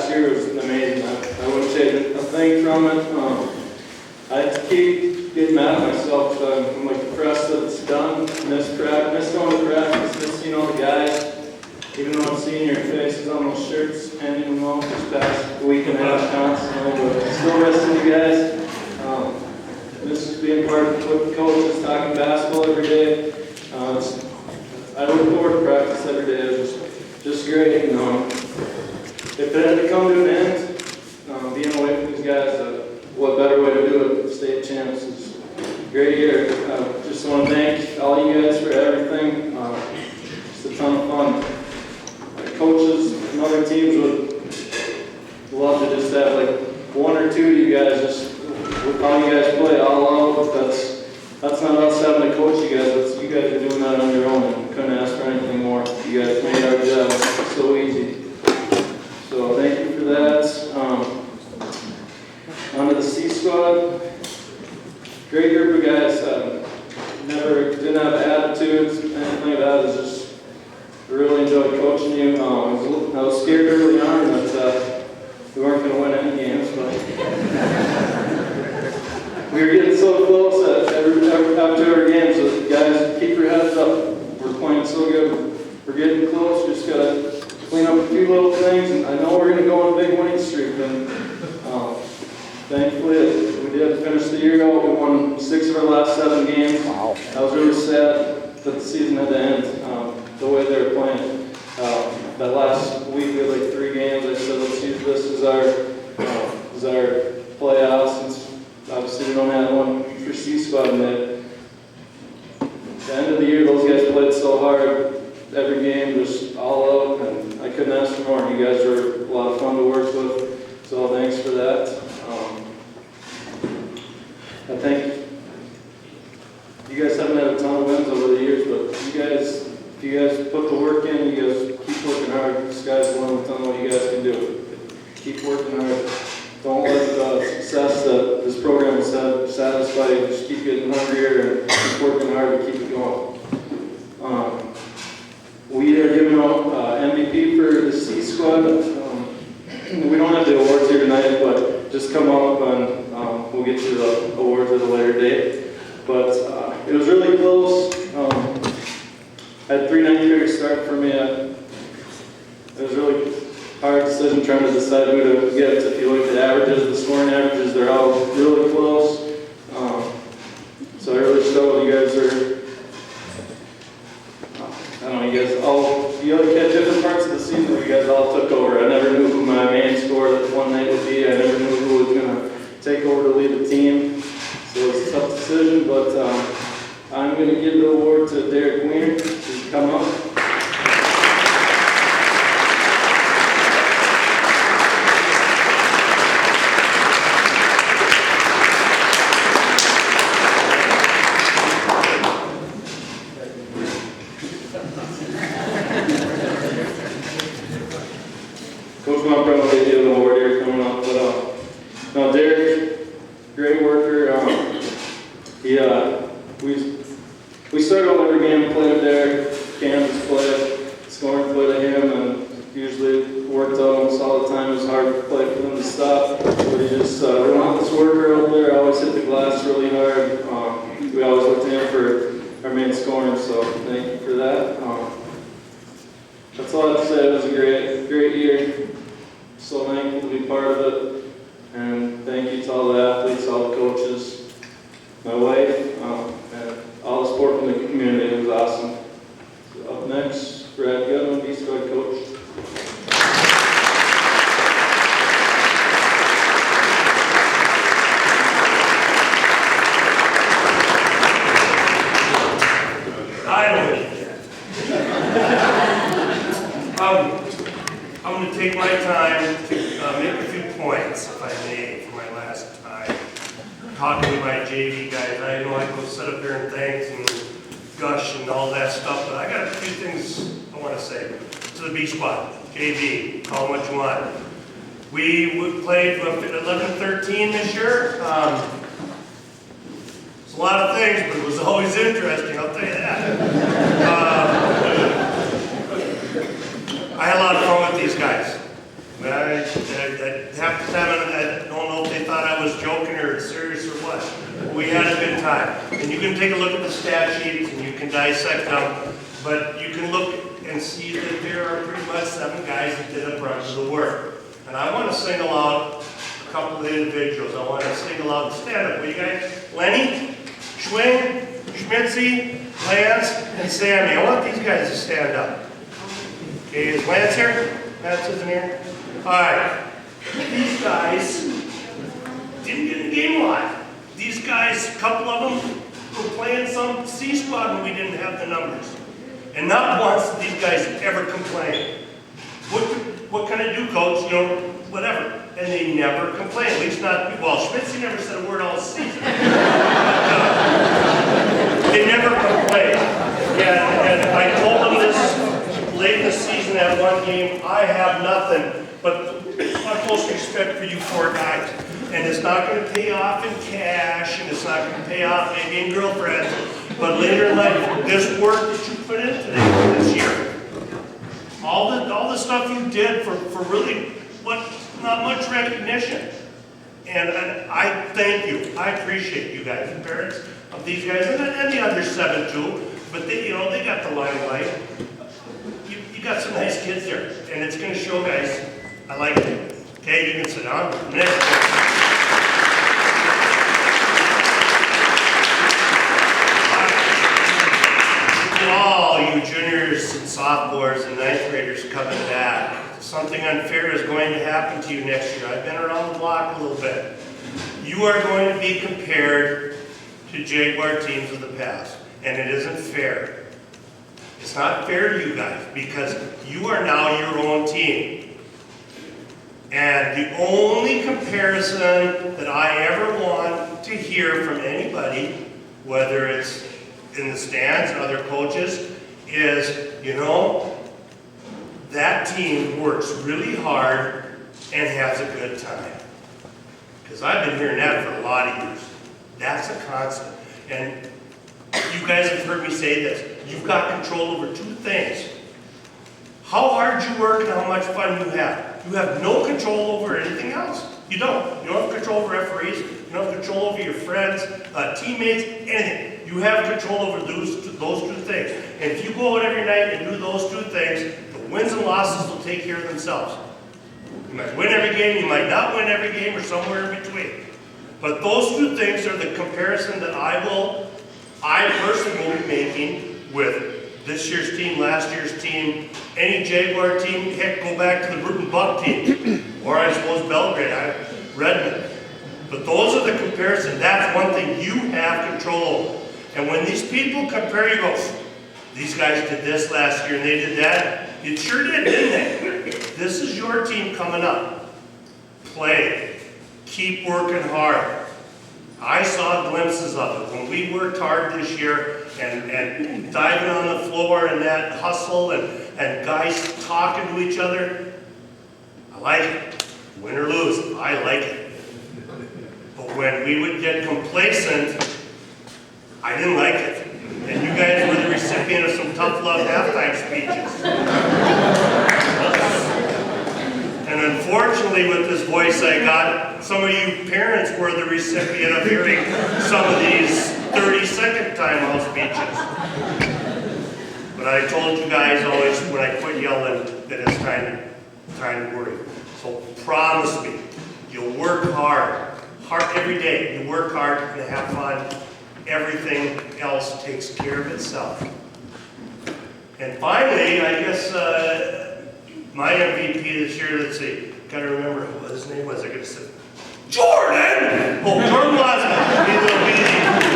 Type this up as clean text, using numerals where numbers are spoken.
last year was amazing. I wouldn't say a thing from it. I keep getting mad at myself. I'm like depressed that it's done. Missed going to practice, missed seeing all the guys. Even though I'm seeing your faces on those shirts, handing them out this past week and a half constantly, but still missing you guys. This is being part of the coaches, talking basketball every day. I look forward to practice every day. It's just great. If it had to come to an end, being away from these guys, what better way to do it? State champs is a great year. Just want to thank all you guys for everything. Just a ton of fun. Coaches and other teams would love to just have like one or two of you guys just with how you guys play all out. That's not us having to coach you guys. That's you guys are doing that on your own, and couldn't ask for anything more. You guys made our job so easy. So thank you for that. On to the C squad. Great group of guys. Didn't have attitudes, anything of that. It's just really enjoyed coaching you. I was scared early on that we weren't going to win any games, but we were getting so close after every game. So guys, keep your heads up. We're playing so good. We're getting close. Just got to clean up a few little things, and I know we're going to go on a big winning streak. And thankfully, we did finish the year out. We won 6 of our last 7 games. Wow. I was really sad that the season had to end. The way they were playing. That last week we had like 3 games. I said, let's use this as our playoffs, since obviously we don't have one for C squad. And at the end of the year, those guys played so hard. Every game was all out, and I couldn't ask for more. You guys were a lot of fun to work with, so thanks for that. I think you guys haven't had a ton of wins over the years, but if you guys put the work in, you guys keep working hard. The sky's the limit on what you guys can do. Keep working hard. Don't let the success that this program has had satisfy you. Just keep getting hungrier and keep working hard to keep it going. We are giving out MVP for the C squad. We don't have the awards here tonight, but just come up and we'll get you the awards at a later date. But it was really close. I had 3 ninth graders start for me. It was a really hard decision trying to decide who to get. If you look at averages, the scoring averages, they're all really close. So I really struggled. You guys are, I don't know, you like had different parts of the season where you guys all took over. I never knew who my main scorer that one night would be. I never knew who was going to take over to lead the team. So it was a tough decision, but I'm going to give the award to Derek Wiener to come up. Coach Montbrun will give you the award here coming up. But no, Derek, great worker. We started on every game, played with Derek, Kansas play, scoring play to him, and usually worked out almost all the time. It was hard to play for them to stop, but he just relentless worker out there. Always hit the glass really hard. We always looked to him for our main scoring, so thank you for that. That's all I have to say. It was a great year. So thankful to be part of it, and thank you to all the athletes, all the coaches, my wife, and all the support from the community. It was awesome. So up next, Brad Goodman, B squad coach. I'm going to take my time to make a few points, if I may, for my last time talking to my JV guys. I know I go sit up here and thanks and gush and all that stuff, but I got a few things I want to say to the B squad, JV, call them what you want. We played 11-13 this year. It's a lot of things, but it was always interesting, I'll tell you that. I had a lot of fun with these guys. I half the time I don't know if they thought I was joking or serious or what. We had a good time. And you can take a look at the stat sheets and you can dissect them, but you can look and see that there are pretty much 7 guys that did a brunt of the work. And I want to single out a couple of individuals. I want to single out the stand-up. Will you guys? Lenny, Schwing, Schmitzy, Lance, and Sammy. I want these guys to stand up. Okay, is Lance here? Lance isn't here? Alright. These guys didn't get in the game a lot. These guys, a couple of them, were playing some C squad when we didn't have the numbers. And not once did these guys ever complain. What can I do, coach? You know, whatever. And they never complain. At least not, well, Schmitzy never said a word all season. They never complained. Yeah, and I told them this late in the season at one game, I have nothing but utmost respect for you 4 guys. And it's not going to pay off in cash, and it's not going to pay off maybe in girlfriends, but later in life, this work that you put into this year, all the stuff you did for really not much recognition. And I thank you. I appreciate you guys, the parents of these guys, and the other 7 too. But they, you know, they got the limelight. You got some nice kids there, and it's going to show, guys. I like it. Okay, you can sit down. Next. All you juniors and sophomores and 9th graders coming back. Something unfair is going to happen to you next year. I've been around the block a little bit. You are going to be compared to Jaguar teams of the past, and it isn't fair. It's not fair to you guys because you are now your own team. And the only comparison that I ever want to hear from anybody, whether it's in the stands and other coaches, is, you know, that team works really hard and has a good time. Because I've been hearing that for a lot of years. That's a constant. And you guys have heard me say this. You've got control over 2 things. How hard you work and how much fun you have. You have no control over anything else. You don't. You don't have control over referees. You don't have control over your friends, teammates, anything. You have control over those 2 things. And if you go out every night and do those 2 things, the wins and losses will take care of themselves. You might win every game, you might not win every game, or somewhere in between. But those 2 things are the comparison that I personally will be making with this year's team, last year's team, any Jaguar team. Heck, go back to the Brooten Buck team, or I suppose Belgrade, Redmond. But those are the comparison. That's one thing you have control over. And when these people compare, you go, these guys did this last year and they did that. It sure did, didn't they? This is your team coming up. Play. Keep working hard. I saw glimpses of it when we worked hard this year and diving on the floor and that hustle and guys talking to each other. I like it. Win or lose, I like it. But when we would get complacent, I didn't like it. And you guys were the recipient of some tough love halftime speeches. And unfortunately, with this voice I got, some of you parents were the recipient of hearing some of these 30-second timeout speeches. But I told you guys always when I quit yelling that it's time to worry. So promise me, you'll work hard every day. You work hard and have fun. Everything else takes care of itself. And finally, I guess my MVP this year, let's see, gotta remember what his name was. I gotta say, Jordan! Oh, Jordan Wasman.